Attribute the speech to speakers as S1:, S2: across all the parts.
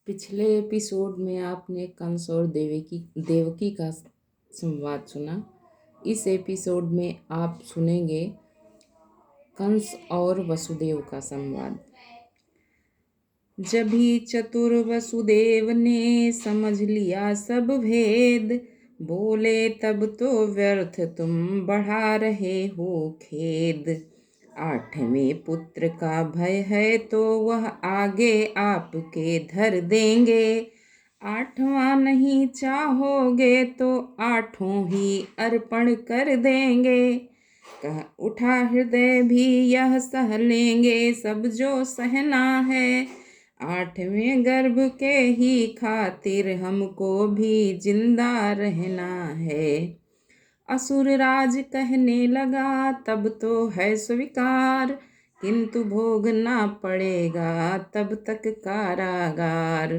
S1: पिछले एपिसोड में आपने कंस और देवकी का संवाद सुना। इस एपिसोड में आप सुनेंगे कंस और वसुदेव का संवाद। जभी चतुर वसुदेव ने समझ लिया सब भेद, बोले तब तो व्यर्थ तुम बढ़ा रहे हो खेद। 8वें पुत्र का भय है तो वह आगे आपके धर देंगे, 8वां नहीं चाहोगे तो 8 ही अर्पण कर देंगे। कह उठा हृदय भी यह सह लेंगे सब जो सहना है, 8वें गर्भ के ही खातिर हमको भी जिंदा रहना है। असुर राज कहने लगा तब तो है स्वीकार, किंतु भोगना पड़ेगा तब तक कारागार।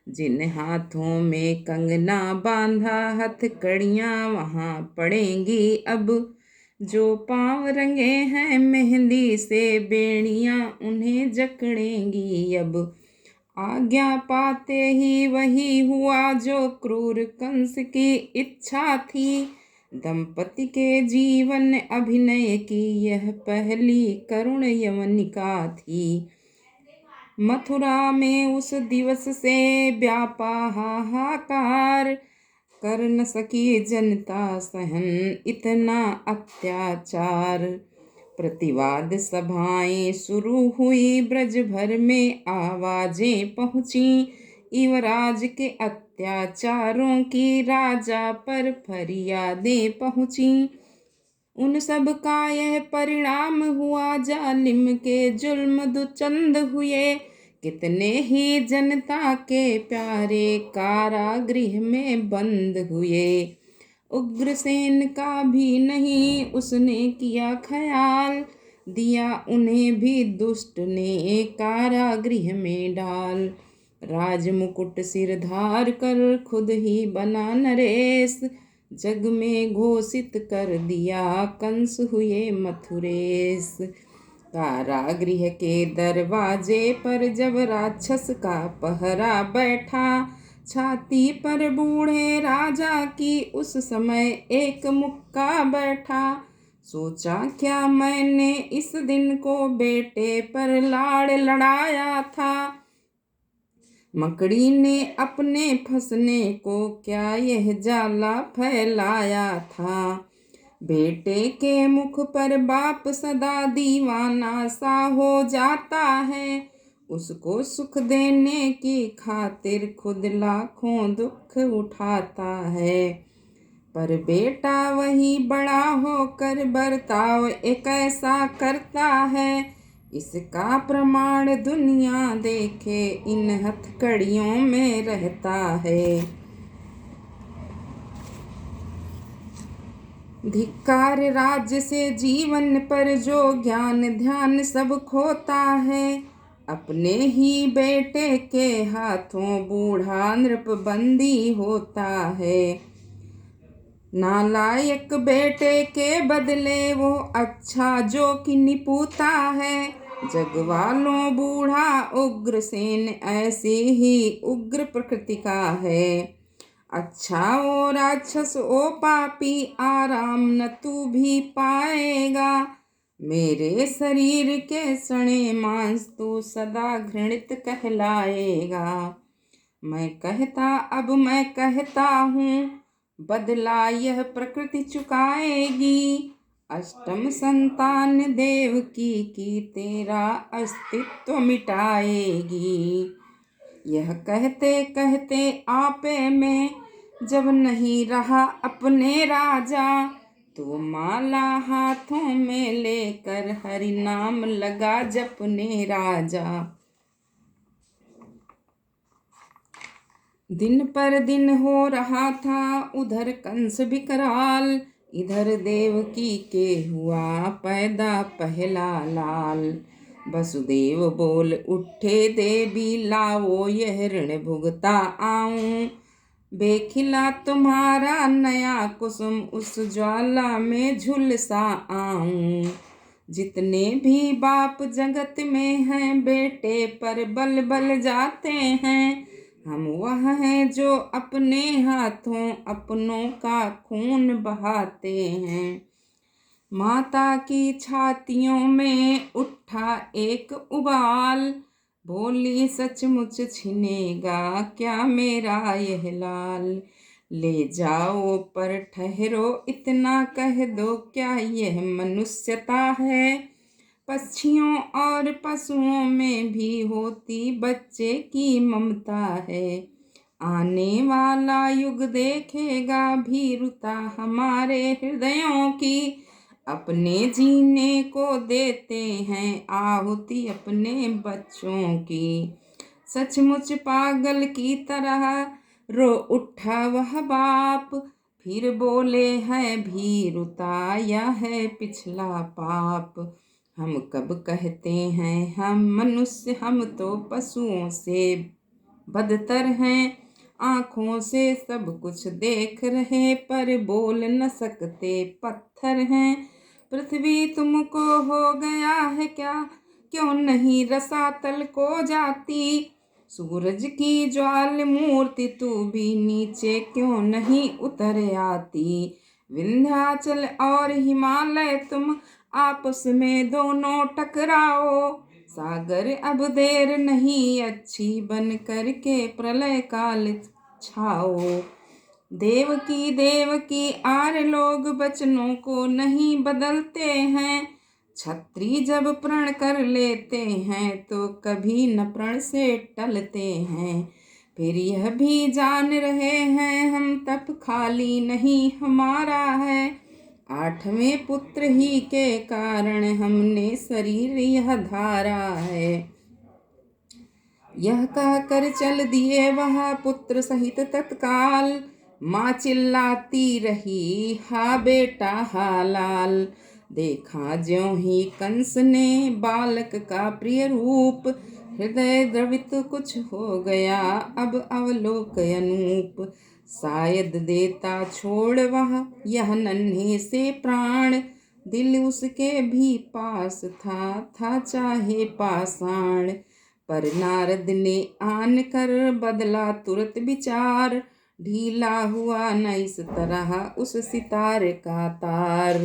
S1: जिन हाथों में कंगना बांधा हथकड़ियां वहां पड़ेंगी अब, जो पांव रंगे हैं मेहंदी से बेड़ियां उन्हें जकड़ेंगी अब। आज्ञा पाते ही वही हुआ जो क्रूर कंस की इच्छा थी, दंपति के जीवन अभिनय की यह पहली करुण यवनिका थी। मथुरा में उस दिवस से व्यापा हाहाकार, कर न सकी जनता सहन इतना अत्याचार। प्रतिवाद सभाएं शुरू हुई, ब्रज भर में आवाजें पहुंची, युवराज के अत्याचारों की राजा पर फरियादें पहुंची। उन सब का यह परिणाम हुआ, जालिम के जुल्म दुचंद हुए। कितने ही जनता के प्यारे कारागृह में बंद हुए। उग्रसेन का भी नहीं उसने किया ख्याल, दिया उन्हें भी दुष्ट ने कारागृह में डाल। राजमुकुट सिर धार कर खुद ही बना नरेश, जग में घोषित कर दिया कंस हुए मथुरेश। कारागृह के दरवाजे पर जब राक्षस का पहरा बैठा, छाती पर बूढ़े राजा की उस समय एक मुक्का बैठा। सोचा क्या मैंने इस दिन को बेटे पर लाड़ लड़ाया था, मकड़ी ने अपने फंसने को क्या यह जाला फैलाया था। बेटे के मुख पर बाप सदा दीवाना सा हो जाता है, उसको सुख देने की खातिर खुद लाखों दुख उठाता है। पर बेटा वही बड़ा होकर बर्ताव एक ऐसा करता है, इसका प्रमाण दुनिया देखे इन हथकड़ियों में रहता है। धिक्कार राज्य से जीवन पर जो ज्ञान ध्यान सब खोता है, अपने ही बेटे के हाथों बूढ़ा नृप बंदी होता है। नालायक बेटे के बदले वो अच्छा जो कि निपुता है, जग वालों बूढ़ा उग्रसेन ऐसी ही उग्र प्रकृति का है। अच्छा ओ राक्षस ओ पापी आराम न तू भी पाएगा, मेरे शरीर के सड़े मांस तू सदा घृणित कहलाएगा। मैं कहता हूँ बदला यह प्रकृति चुकाएगी, अष्टम संतान देवकी की तेरा अस्तित्व मिटाएगी। यह कहते कहते आपे में जब नहीं रहा अपने राजा, तो माला हाथों में लेकर हरि नाम लगा जपने राजा। दिन पर दिन हो रहा था उधर कंस विकराल, इधर देवकी के हुआ पैदा पहला लाल। वसुदेव बोल उठे देवी लाओ यह ऋण भुगता आऊं, बेखिला तुम्हारा नया कुसुम उस ज्वाला में झुलसा आऊं। जितने भी बाप जगत में हैं बेटे पर बल बल जाते हैं, हम वह हैं जो अपने हाथों अपनों का खून बहाते हैं। माता की छातियों में उठा एक उबाल, बोली सचमुच छिनेगा क्या मेरा यह लाल। ले जाओ पर ठहरो इतना कह दो, क्या यह मनुष्यता है। पक्षियों और पशुओं में भी होती बच्चे की ममता है। आने वाला युग देखेगा भीरुता हमारे हृदयों की। अपने जीने को देते हैं आहुति अपने बच्चों की। सचमुच पागल की तरह रो उठा वह बाप, फिर बोले है भीरुता यह है पिछला पाप। हम कब कहते हैं हम मनुष्य, हम तो पशुओं से बदतर हैं। आँखों से सब कुछ देख रहे पर बोल न सकते पत्थर हैं। पृथ्वी तुमको हो गया है क्या, क्यों नहीं रसातल को जाती। सूरज की ज्वाल मूर्ति तू भी नीचे क्यों नहीं उतर आती। विंध्याचल और हिमालय तुम आपस में दोनों टकराओ। सागर अब देर नहीं अच्छी बन करके प्रलय काल छाओ। देवकी आर लोग वचनों को नहीं बदलते हैं। छत्री जब प्रण कर लेते हैं तो कभी न प्रण से टलते हैं। फिर यह भी जान रहे हैं हम तप खाली नहीं हमारा है। 8वें पुत्र ही के कारण हमने शरीर यह धारा है। यह कहकर चल दिए वह पुत्र सहित तत्काल। माँ चिल्लाती रही हा बेटा हा लाल। देखा ज्यों ही कंस ने बालक का प्रिय रूप, हृदय द्रवित कुछ हो गया अब अवलोक अनूप। शायद देता छोड़ वह यह नन्हे से प्राण, दिल उसके भी पास था चाहे पाषाण। पर नारद ने आन कर बदला तुरंत विचार, ढीला हुआ न इस तरह उस सितार का तार।